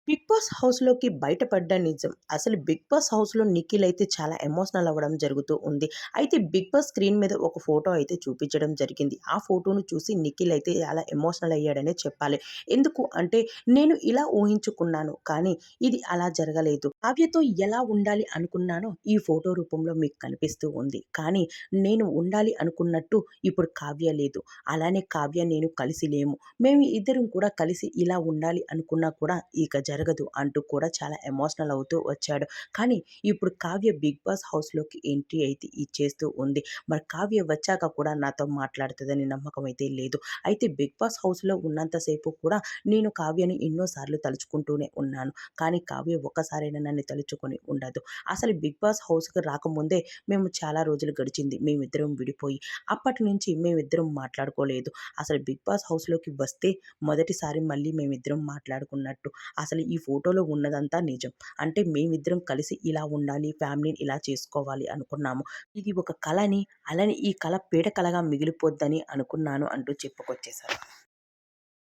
Big boss హౌస్‌లోకి బయటపడ్డ నిజం. అసలు బిగ్ బాస్ హౌస్‌లో నిఖిల్ అయితే చాలా ఎమోషనల్ అవ్వడం జరుగుతూ ఉంది. అయితే బిగ్ బాస్ స్క్రీన్ మీద ఒక ఫోటో అయితే చూపించడం జరిగింది. ఆ ఫోటోను చూసి నిఖిల్ అయితే చాలా ఎమోషనల్ అయ్యాడనే చెప్పాలి. ఎందుకు అంటే నేను ఇలా ఊహించుకున్నాను. కానీ ఇది అలా జరగలేదు. కావ్యతో ఎలా ఉండాలి అనుకున్నానో ఈ ఫోటో రూపంలో మీకు కనిపిస్తూ ఉంది. కానీ నేను ఉండాలి అనుకున్నట్టు ఇప్పుడు కావ్య లేదు. అలానే కావ్య నేను కలిసి లేము. మేము ఇద్దరం కూడా కలిసి ఇలా ఉండాలి అనుకున్నా కూడా ఇక జరగదు అంటూ కూడా చాలా ఎమోషనల్ అవుతూ వచ్చాడు. కానీ ఇప్పుడు కావ్య బిగ్ బాస్ హౌస్‌లోకి ఎంట్రీ అయితే ఇచ్చేస్తూ ఉంది. మరి కావ్య వచ్చాక కూడా నాతో మాట్లాడుతదని నమ్మకం అయితే లేదు. అయితే బిగ్ బాస్ హౌస్‌లో ఉన్నంత సేపు కూడా నేను కావ్యని ఎన్నో సార్లు తలుచుకుంటూనే ఉన్నాను. కానీ కావ్య ఒక్కసారైనా నన్ను తలుచుకొని ఉండదు. అసలు బిగ్ బాస్ హౌస్‌కి రాకముందే మేము చాలా రోజులు గడిచింది. మేమిద్దరం విడిపోయి. అప్పటి నుంచి మేమిద్దరం మాట్లాడుకోలేదు. అసలు బిగ్ బాస్ హౌస్‌లోకి వస్తే మొదటిసారి మళ్ళీ మేమిద్దరం మాట్లాడుకున్నట్టు. అసలు ఈ ఫోటోలో ఉన్నదంతా నిజం. అంటే మేమిద్దరం కలిసి ఇలా ఉండాలి, ఫ్యామిలీని ఇలా చేసుకోవాలి అనుకున్నాము. ఇది ఒక కలని, అలానే ఈ కల పీడకలగా మిగిలిపోద్దని అనుకున్నాను అంటూ చెప్పుకొచ్చేసారు.